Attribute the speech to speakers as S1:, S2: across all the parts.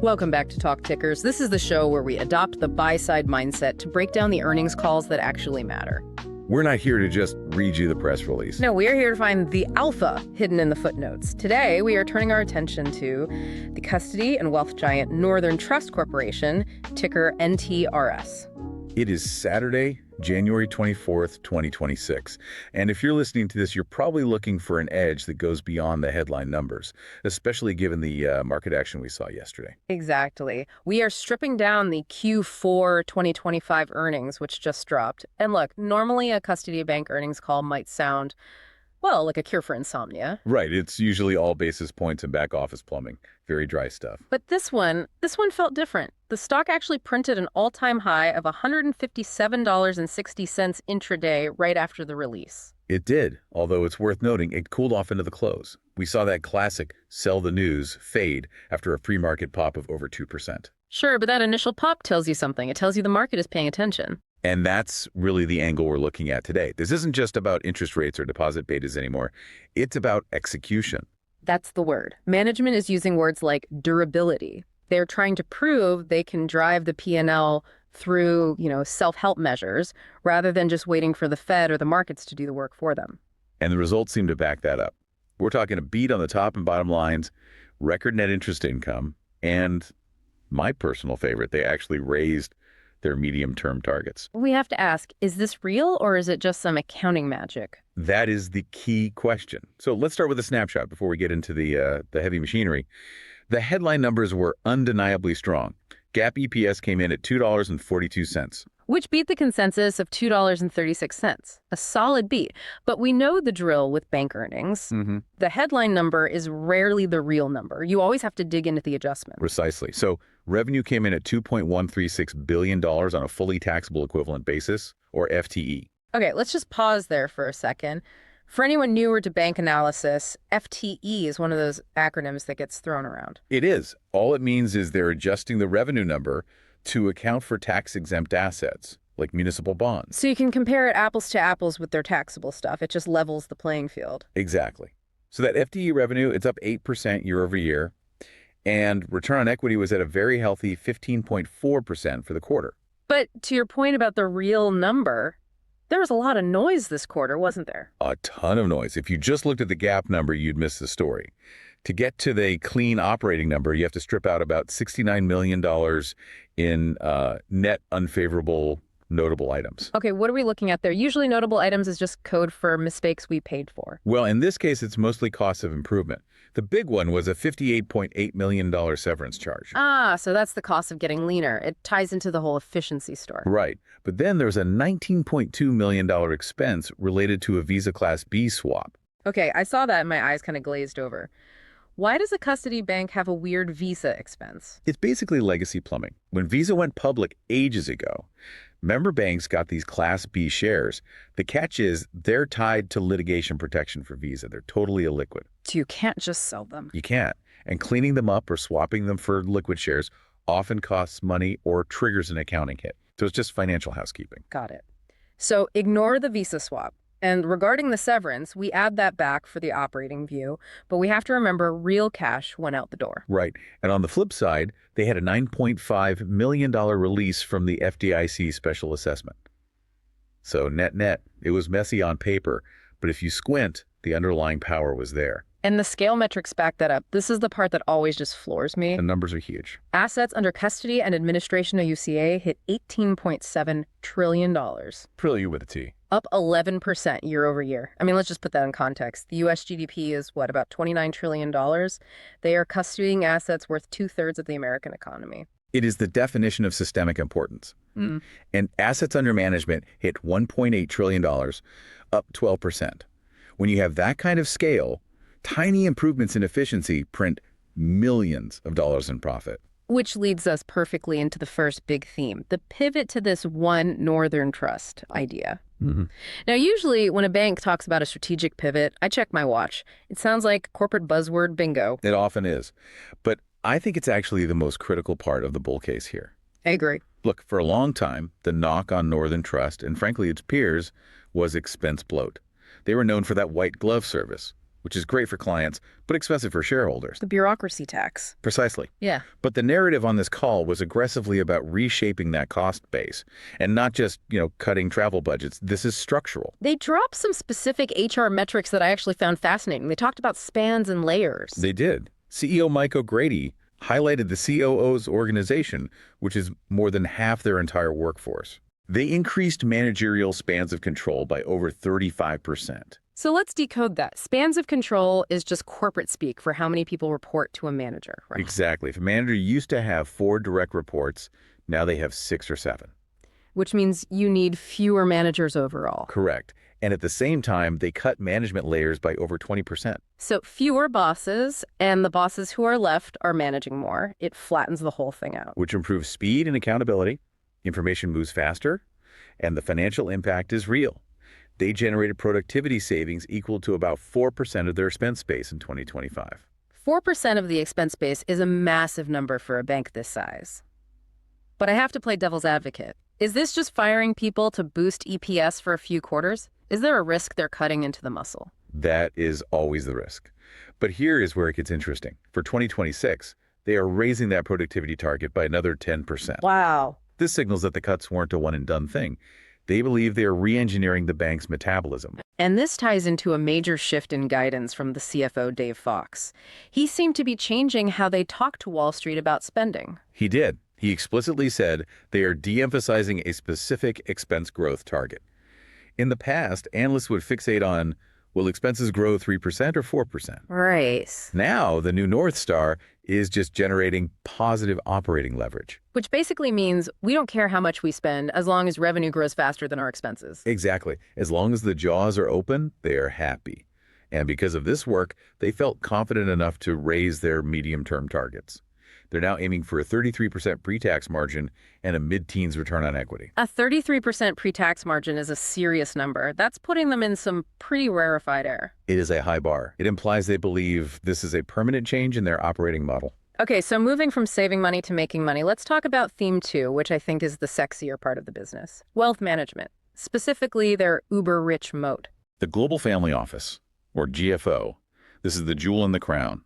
S1: Welcome back to Talk Tickers. This is the show where we adopt the buy-side mindset to break down the earnings calls that actually matter.
S2: We're not here to just read you the press release.
S1: No, we are here to find the alpha hidden in the footnotes. Today, we are turning our attention to the custody and wealth giant Northern Trust Corporation, ticker NTRS.
S2: It is Saturday, January 24th, 2026. And if you're listening to this, you're probably looking for an edge that goes beyond the headline numbers, especially given the market action we saw yesterday.
S1: Exactly. We are stripping down the Q4 2025 earnings, which just dropped. And look, normally a custody bank earnings call might sound, well, like a cure for insomnia.
S2: Right. It's usually all basis points and back office plumbing. Very dry stuff.
S1: But this one felt different. The stock actually printed an all-time high of $157.60 intraday right after the release.
S2: It did, although it's worth noting it cooled off into the close. We saw that classic sell the news fade after a pre-market pop of over 2%.
S1: Sure, but that initial pop tells you something. It tells you the market is paying attention.
S2: And that's really the angle we're looking at today. This isn't just about interest rates or deposit betas anymore. It's about execution.
S1: That's the word. Management is using words like durability. They're trying to prove they can drive the P&L through, self-help measures rather than just waiting for the Fed or the markets to do the work for them.
S2: And the results seem to back that up. We're talking a beat on the top and bottom lines, record net interest income, and my personal favorite, they actually raised their medium-term targets.
S1: We have to ask, is this real or is it just some accounting magic?
S2: That is the key question. So let's start with a snapshot before we get into the heavy machinery. The headline numbers were undeniably strong. GAAP EPS came in at $2.42.
S1: Which beat the consensus of $2.36. A solid beat. But we know the drill with bank earnings. The headline number is rarely the real number. You always have to dig into the adjustment.
S2: Precisely. So revenue came in at $2.136 billion on a fully taxable equivalent basis, or FTE.
S1: Okay, let's just pause there for a second. For anyone newer to bank analysis, FTE is one of those acronyms that gets thrown around.
S2: It is. All it means is they're adjusting the revenue number to account for tax-exempt assets, like municipal bonds.
S1: So you can compare it apples to apples with their taxable stuff. It just levels the playing field.
S2: Exactly. So that FTE revenue, it's up 8% year over year, and return on equity was at a very healthy 15.4% for the quarter.
S1: But to your point about the real number, there was a lot of noise this quarter, wasn't there?
S2: A ton of noise. If you just looked at the GAAP number, you'd miss the story. To get to the clean operating number, you have to strip out about $69 million in net unfavorable notable items.
S1: Okay, what are we looking at there? Usually notable items is just code for mistakes we paid for.
S2: Well, in this case, it's mostly costs of improvement. The big one was a $58.8 million severance charge.
S1: Ah, so that's the cost of getting leaner. It ties into the whole efficiency story.
S2: Right. But then there's a $19.2 million expense related to a Visa Class B swap.
S1: Okay, I saw that and my eyes kind of glazed over. Why does a custody bank have a weird Visa expense?
S2: It's basically legacy plumbing. When Visa went public ages ago, member banks got these Class B shares. The catch is they're tied to litigation protection for Visa. They're totally illiquid.
S1: So you can't just sell them.
S2: You can't. And cleaning them up or swapping them for liquid shares often costs money or triggers an accounting hit. So it's just financial housekeeping.
S1: Got it. So ignore the Visa swap. And regarding the severance, we add that back for the operating view, but we have to remember real cash went out the door.
S2: Right. And on the flip side, they had a $9.5 million release from the FDIC special assessment. So net, it was messy on paper, but if you squint, the underlying power was there.
S1: And the scale metrics back that up. This is the part that always just floors me.
S2: The numbers are huge.
S1: Assets under custody and administration of UCA hit $18.7 trillion.
S2: Trillion with a T.
S1: Up 11% year over year. I mean, let's just put that in context. The U.S. GDP is, about $29 trillion? They are custodying assets worth 2/3 of the American economy.
S2: It is the definition of systemic importance. And assets under management hit $1.8 trillion, up 12%. When you have that kind of scale, tiny improvements in efficiency print millions of dollars in profit.
S1: Which leads us perfectly into the first big theme, the pivot to this one Northern Trust idea. Now, usually when a bank talks about a strategic pivot, I check my watch. It sounds like corporate buzzword bingo.
S2: It often is. But I think it's actually the most critical part of the bull case here.
S1: I agree.
S2: Look, for a long time, the knock on Northern Trust, and frankly its peers, was expense bloat. They were known for that white glove service. which is great for clients, but expensive for shareholders.
S1: The bureaucracy tax.
S2: Precisely.
S1: Yeah.
S2: But the narrative on this call was aggressively about reshaping that cost base and not just, cutting travel budgets. This is structural.
S1: They dropped some specific HR metrics that I actually found fascinating. They talked about spans and layers.
S2: They did. CEO Mike O'Grady highlighted the COO's organization, which is more than half their entire workforce. They increased managerial spans of control by over 35%.
S1: So let's decode that. Spans of control is just corporate speak for how many people report to a manager, right?
S2: Exactly. If a manager used to have 4 direct reports, now they have 6 or 7.
S1: Which means you need fewer managers overall.
S2: Correct. And at the same time, they cut management layers by over 20%.
S1: So fewer bosses, and the bosses who are left are managing more. It flattens the whole thing out.
S2: Which improves speed and accountability. Information moves faster, and the financial impact is real. They generated productivity savings equal to about 4% of their expense base in 2025.
S1: 4% of the expense base is a massive number for a bank this size. But I have to play devil's advocate. Is this just firing people to boost EPS for a few quarters? Is there a risk they're cutting into the muscle?
S2: That is always the risk. But here is where it gets interesting. For 2026, they are raising that productivity target by another 10%.
S1: Wow.
S2: This signals that the cuts weren't a one-and-done thing. They believe they are re-engineering the bank's metabolism.
S1: And this ties into a major shift in guidance from the CFO, Dave Fox. He seemed to be changing how they talk to Wall Street about spending.
S2: He did. He explicitly said they are de-emphasizing a specific expense growth target. In the past, analysts would fixate on, will expenses grow 3% or 4%?
S1: Right.
S2: Now, the new North Star is just generating positive operating leverage.
S1: Which basically means we don't care how much we spend as long as revenue grows faster than our expenses.
S2: Exactly. As long as the jaws are open, they are happy. And because of this work, they felt confident enough to raise their medium-term targets. They're now aiming for a 33% pre-tax margin and a mid-teens return on equity.
S1: A 33% pre-tax margin is a serious number. That's putting them in some pretty rarefied air.
S2: It is a high bar. It implies they believe this is a permanent change in their operating model.
S1: Okay, so moving from saving money to making money, let's talk about theme 2, which I think is the sexier part of the business. Wealth management, specifically their uber-rich moat.
S2: The Global Family Office, or GFO, this is the jewel in the crown.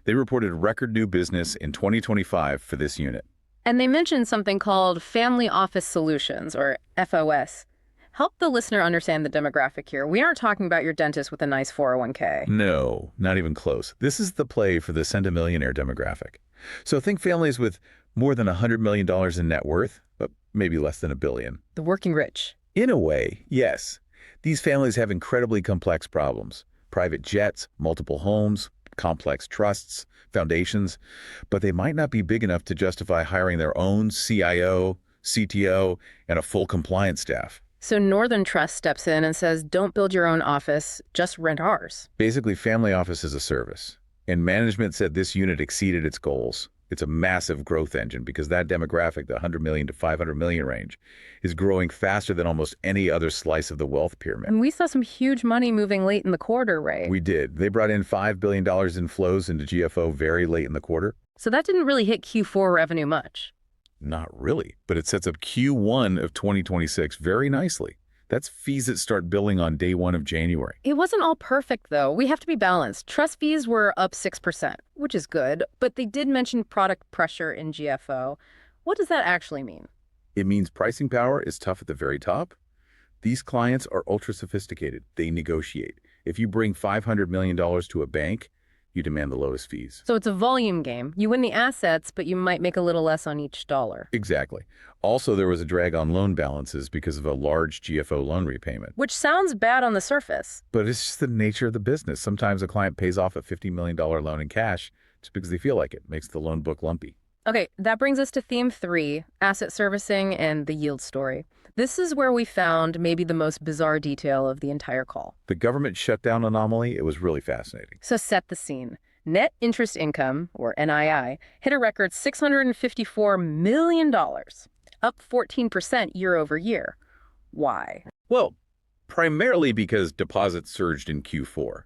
S2: They reported record new business in 2025 for this unit.
S1: And they mentioned something called Family Office Solutions, or FOS. Help the listener understand the demographic here. We aren't talking about your dentist with a nice 401k.
S2: No, not even close. This is the play for the centimillionaire demographic. So think families with more than $100 million in net worth, but maybe less than $1 billion.
S1: The working rich.
S2: In a way, yes. These families have incredibly complex problems. Private jets, multiple homes, complex trusts, foundations, but they might not be big enough to justify hiring their own CIO, CTO, and a full compliance staff.
S1: So Northern Trust steps in and says, don't build your own office, just rent ours.
S2: Basically, family office is a service. And management said this unit exceeded its goals. It's a massive growth engine because that demographic, the 100 million to 500 million range, is growing faster than almost any other slice of the wealth pyramid.
S1: And we saw some huge money moving late in the quarter, Ray.
S2: We did. They brought in $5 billion in flows into GFO very late in the quarter.
S1: So that didn't really hit Q4 revenue much.
S2: Not really, but it sets up Q1 of 2026 very nicely. That's fees that start billing on day 1 of January.
S1: It wasn't all perfect, though. We have to be balanced. Trust fees were up 6%, which is good, but they did mention product pressure in GFO. What does that actually mean?
S2: It means pricing power is tough at the very top. These clients are ultra sophisticated. They negotiate. If you bring $500 million to a bank, you demand the lowest fees.
S1: So it's a volume game. You win the assets, but you might make a little less on each dollar.
S2: Exactly. Also, there was a drag on loan balances because of a large GFO loan repayment.
S1: Which sounds bad on the surface.
S2: But it's just the nature of the business. Sometimes a client pays off a $50 million loan in cash just because they feel like it. Makes the loan book lumpy.
S1: Okay, that brings us to theme 3, asset servicing and the yield story. This is where we found maybe the most bizarre detail of the entire call.
S2: The government shutdown anomaly, it was really fascinating.
S1: So set the scene. Net interest income, or NII, hit a record $654 million, up 14% year over year. Why?
S2: Well, primarily because deposits surged in Q4.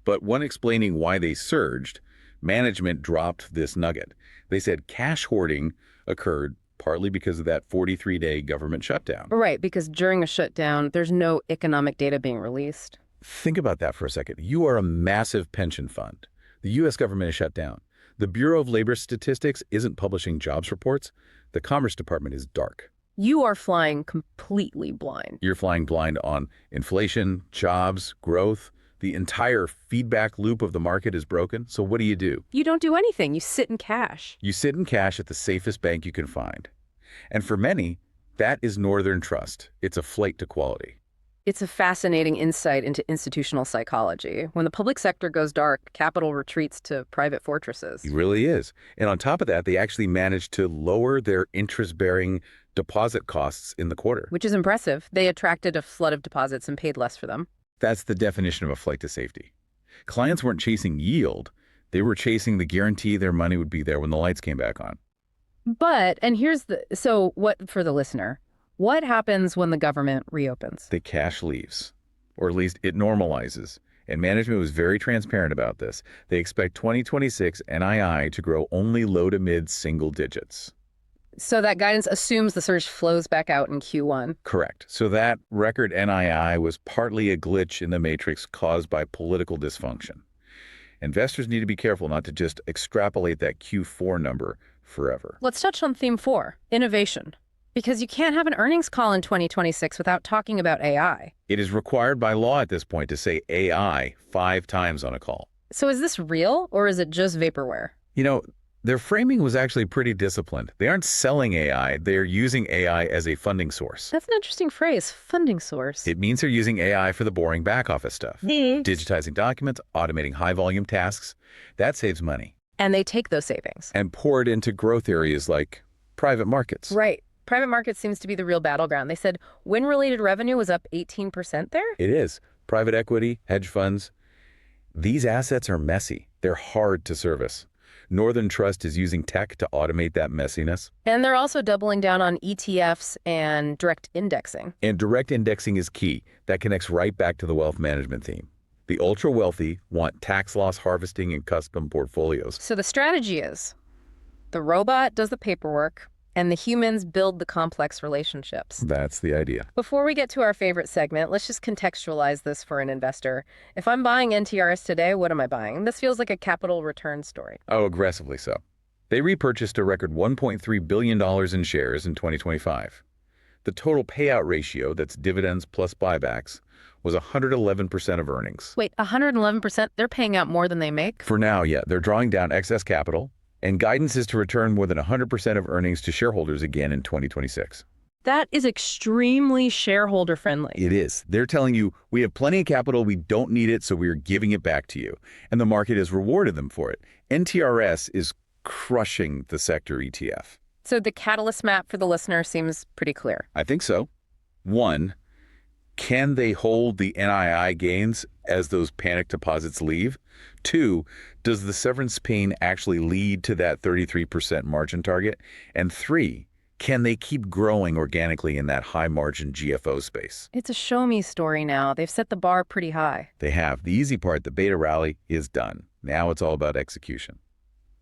S2: But when explaining why they surged, management dropped this nugget. They said cash hoarding occurred partly because of that 43-day government shutdown.
S1: Right, because during a shutdown, there's no economic data being released.
S2: Think about that for a second. You are a massive pension fund. The U.S. government is shut down. The Bureau of Labor Statistics isn't publishing jobs reports. The Commerce Department is dark.
S1: You are flying completely blind.
S2: You're flying blind on inflation, jobs, growth. The entire feedback loop of the market is broken. So what do?
S1: You don't do anything. You sit in cash.
S2: You sit in cash at the safest bank you can find. And for many, that is Northern Trust. It's a flight to quality.
S1: It's a fascinating insight into institutional psychology. When the public sector goes dark, capital retreats to private fortresses.
S2: It really is. And on top of that, they actually managed to lower their interest-bearing deposit costs in the quarter.
S1: Which is impressive. They attracted a flood of deposits and paid less for them.
S2: That's the definition of a flight to safety. Clients weren't chasing yield. They were chasing the guarantee their money would be there when the lights came back on.
S1: But, and here's so what for the listener, what happens when the government reopens?
S2: The cash leaves, or at least it normalizes. And management was very transparent about this. They expect 2026 NII to grow only low to mid single digits.
S1: So that guidance assumes the surge flows back out in Q1.
S2: Correct. So that record NII was partly a glitch in the matrix caused by political dysfunction. Investors need to be careful not to just extrapolate that Q4 number forever.
S1: Let's touch on theme 4, innovation. Because you can't have an earnings call in 2026 without talking about AI.
S2: It is required by law at this point to say AI 5 times on a call.
S1: So is this real or is it just vaporware?
S2: You know, their framing was actually pretty disciplined. They aren't selling AI, they're using AI as a funding source.
S1: That's an interesting phrase, funding source.
S2: It means they're using AI for the boring back office stuff. Digitizing documents, automating high volume tasks. That saves money.
S1: And they take those savings.
S2: And pour it into growth areas like private markets.
S1: Right. Private markets seems to be the real battleground. They said win-related revenue was up 18% there?
S2: It is. Private equity, hedge funds. These assets are messy. They're hard to service. Northern Trust is using tech to automate that messiness.
S1: And they're also doubling down on ETFs and direct indexing.
S2: And direct indexing is key. That connects right back to the wealth management theme. The ultra-wealthy want tax loss harvesting and custom portfolios.
S1: So the strategy is the robot does the paperwork, and the humans build the complex relationships.
S2: That's the idea.
S1: Before we get to our favorite segment, let's just contextualize this for an investor. If I'm buying NTRS today, what am I buying? This feels like a capital return story.
S2: Oh, aggressively so. They repurchased a record $1.3 billion in shares in 2025. The total payout ratio, that's dividends plus buybacks, was 111% of earnings.
S1: Wait, 111%? They're paying out more than they make?
S2: For now, yeah. They're drawing down excess capital, and guidance is to return more than 100% of earnings to shareholders again in 2026.
S1: That is extremely shareholder friendly.
S2: It is. They're telling you, we have plenty of capital, we don't need it, so we're giving it back to you. And the market has rewarded them for it. NTRS is crushing the sector ETF.
S1: So the catalyst map for the listener seems pretty clear.
S2: I think so. 1, can they hold the NII gains as those panic deposits leave? 2, does the severance pain actually lead to that 33% margin target? And 3, can they keep growing organically in that high margin GFO space?
S1: It's a show me story now. They've set the bar pretty high.
S2: They have. The easy part, the beta rally, is done. Now it's all about execution.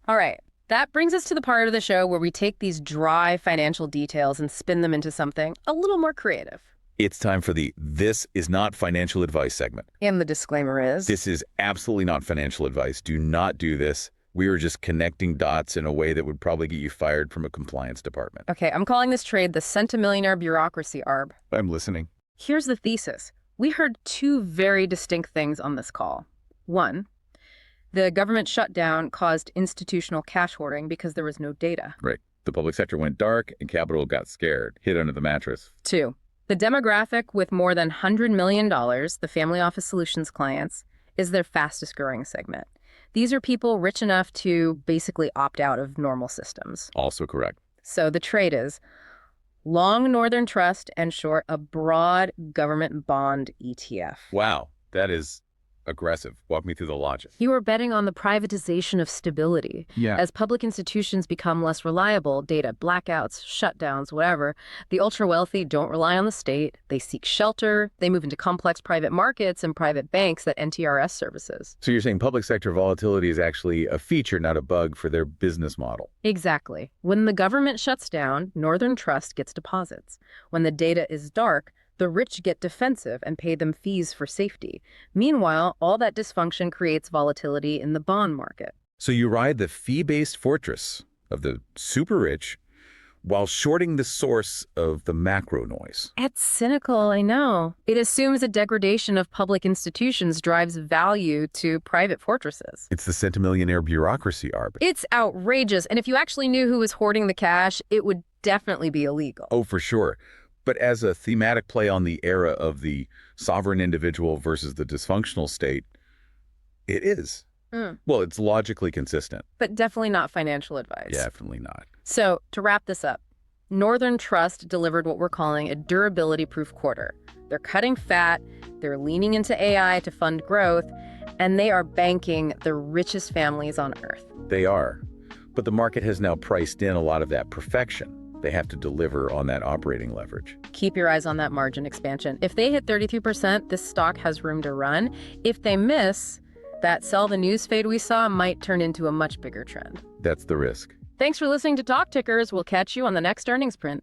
S1: All right. That brings us to the part of the show where we take these dry financial details and spin them into something a little more creative.
S2: It's time for the This Is Not Financial Advice segment.
S1: And the disclaimer is...
S2: This is absolutely not financial advice. Do not do this. We are just connecting dots in a way that would probably get you fired from a compliance department.
S1: Okay, I'm calling this trade the centimillionaire bureaucracy arb.
S2: I'm listening.
S1: Here's the thesis. We heard 2 very distinct things on this call. 1, the government shutdown caused institutional cash hoarding because there was no data.
S2: Right. The public sector went dark and capital got scared, hid under the mattress.
S1: 2, the demographic with more than $100 million, the Family Office Solutions clients, is their fastest growing segment. These are people rich enough to basically opt out of normal systems.
S2: Also correct.
S1: So the trade is long Northern Trust and short a broad government bond ETF.
S2: Wow, that is aggressive. Walk me through the logic.
S1: You are betting on the privatization of stability.
S2: Yeah.
S1: As public institutions become less reliable, data blackouts, shutdowns, whatever, the ultra-wealthy don't rely on the state. They seek shelter. They move into complex private markets and private banks that NTRS services.
S2: So you're saying public sector volatility is actually a feature, not a bug for their business model.
S1: Exactly. When the government shuts down, Northern Trust gets deposits. When the data is dark, The rich get defensive and pay them fees for safety. Meanwhile, all that dysfunction creates volatility in the bond market.
S2: So you ride the fee-based fortress of the super rich while shorting the source of the macro noise.
S1: It's cynical, I know. It assumes a degradation of public institutions drives value to private fortresses.
S2: It's the centimillionaire bureaucracy arb.
S1: It's outrageous, and if you actually knew who was hoarding the cash, it would definitely be illegal.
S2: Oh, for sure. But as a thematic play on the era of the sovereign individual versus the dysfunctional state, it is. Well, it's logically consistent.
S1: But definitely not financial advice.
S2: Definitely not.
S1: So, to wrap this up, Northern Trust delivered what we're calling a durability-proof quarter. They're cutting fat, they're leaning into AI to fund growth, and they are banking the richest families on Earth.
S2: They are. But the market has now priced in a lot of that perfection. They have to deliver on that operating leverage.
S1: Keep your eyes on that margin expansion. If they hit 33%, this stock has room to run. If they miss, that sell the news fade we saw might turn into a much bigger trend.
S2: That's the risk.
S1: Thanks for listening to Talk Tickers. We'll catch you on the next earnings print.